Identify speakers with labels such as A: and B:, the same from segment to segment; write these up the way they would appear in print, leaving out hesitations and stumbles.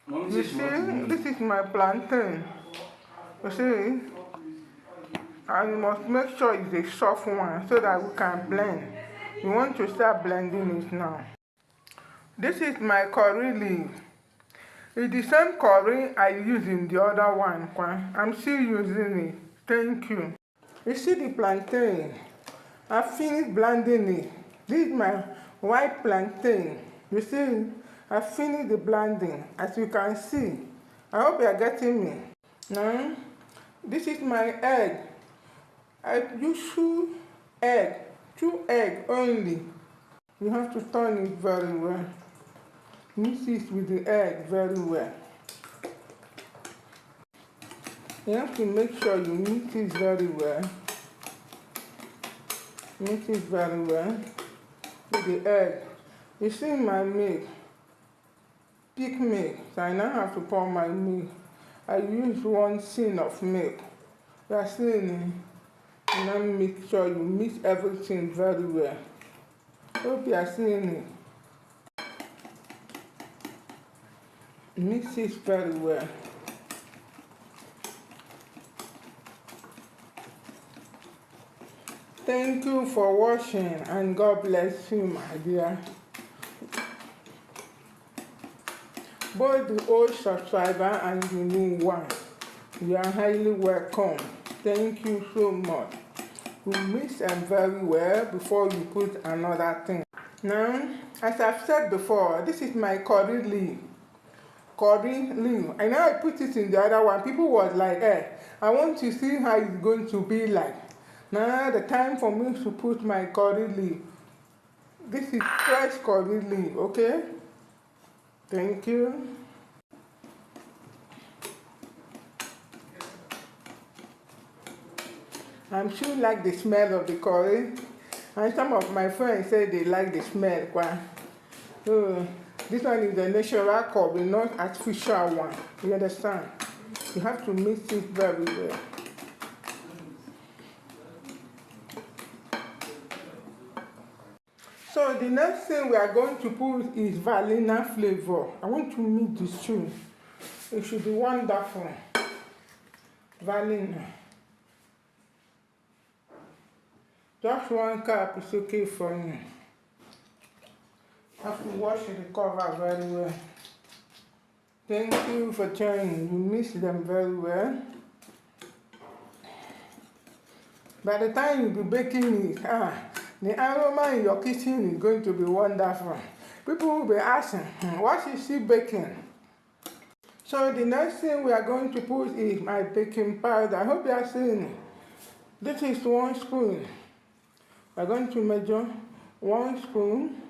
A: You see, this is my plantain. You see, and you must make sure it's a soft one so that we can blend. You want to start blending it now. This is my curry leaf. It's the same curry I used in the other one. I'm still using it. Thank you. You see the plantain? I finished blending it. This is my white plantain. You see, I finished the blending. As you can see, I hope you are getting me. Now, this is my egg. I use two eggs only. You have to turn it very well. Mix it with the egg very well. You have to make sure you mix it very well. Mix it very well with the egg. You see my milk, thick milk. So I now have to pour my milk. I use 1 tin of milk. You are seeing it. And now make sure you mix everything very well. Hope you are seeing it. Mix it very well. Thank you for watching and God bless you, my dear. Both the old subscriber and the new one, you are highly welcome. Thank you so much. You mix them very well before you put another thing. Now, as I've said before, this is my curry leaf. Curry leaf. And now I put it in the other one. People was like, I want to see how it's going to be like. Now the time for me to put my curry leaf. This is fresh curry leaf, okay? Thank you. I'm sure you like the smell of the curry. And some of my friends say they like the smell. So this one is the natural curry, not artificial one. You understand? You have to mix it very well. So the next thing we are going to put is vanilla flavor. I want to mix this two. It should be wonderful. Vanilla. Just 1 cup is okay for me. Have to wash the cover very well. Thank you for joining. You mix them very well. By the time you be baking it, the aroma in your kitchen is going to be wonderful. People will be asking, what is she baking? So the next thing we are going to put is my baking powder. I hope you are seeing it. This is 1 spoon. We are going to measure 1 spoon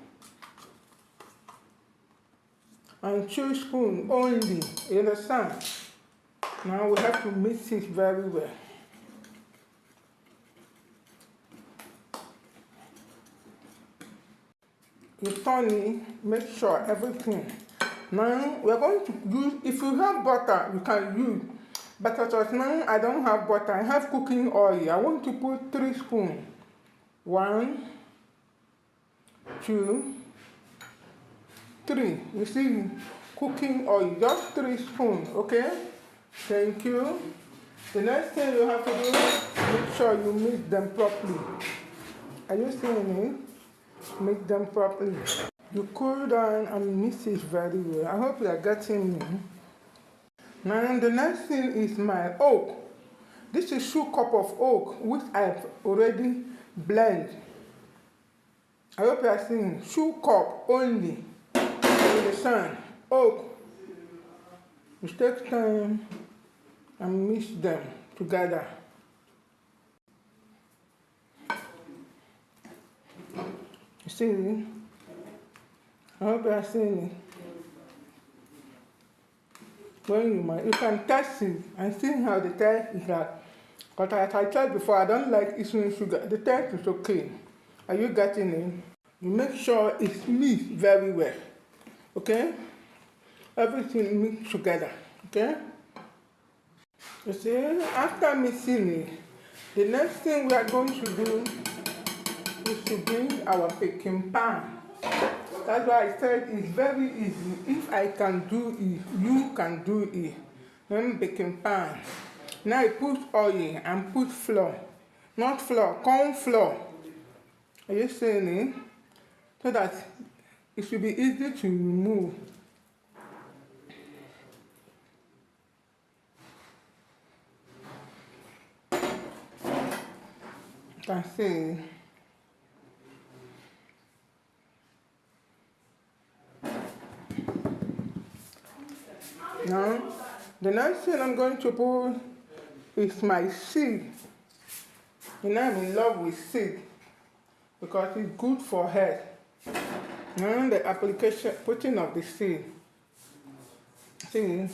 A: and 2 spoons only. You understand? Now we have to mix it very well. You turn it, make sure everything. Now we are going to use, if you have butter, you can use. But as now I don't have butter, I have cooking oil. I want to put 3 spoons. 1, 2, 3. You see, cooking oil, just 3 spoons, okay? Thank you. The next thing you have to do, make sure you mix them properly. Are you seeing it? Mix them properly. You cool down and mix it very well. I hope you are getting me. Now the next thing is my oat. This is 2 cups of oat, which I've already blend. I hope you are seeing 2 cups only. In the sun. Oat. You take time and mix them together. You see? I hope you are seeing it. When you can test it and see how the taste is like. But as I said before, I don't like eating sugar. The taste is okay. Are you getting it? You make sure it's mixed very well. Okay? Everything mixed together. Okay? You see, after mixing it, the next thing we are going to do is to bring our baking pan. That's why I said it's very easy. If I can do it, you can do it. Then baking pan. Now I put oil and put flour. Not flour, corn flour. Are you seeing it? So that it should be easy to remove. You can see. Now, the next thing I'm going to put is my seed. You know, I'm in love with seed because it's good for health. Now, the application, putting of the seed. See,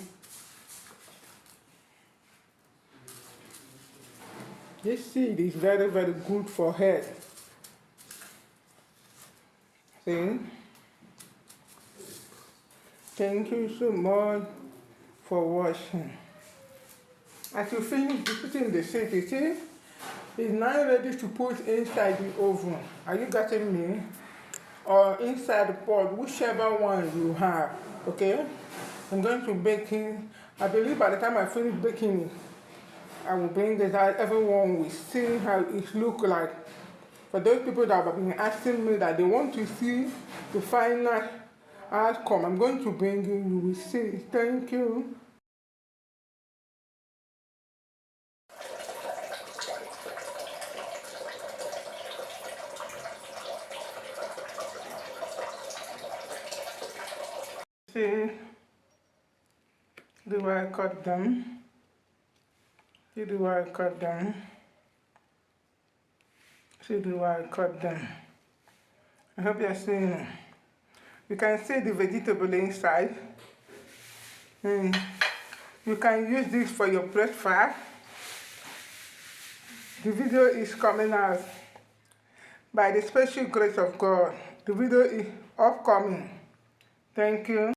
A: this seed is very, very good for health. See, thank you so much for watching. As you finish putting the seed, you see, it's now ready to put inside the oven. Are you getting me? Or inside the pot, whichever one you have. Okay? I'm going to bake it. I believe by the time I finish baking it, I will bring it out. Everyone will see how it looks like. For those people that have been asking me that they want to see the final outcome, I'm going to bring you. You will see. Thank you. See the way I cut them. See the way I cut them. See the way I cut them. I hope you're seeing it. You can see the vegetable inside. You can use this for your breakfast. The video is coming out by the special grace of God. The video is upcoming. Thank you.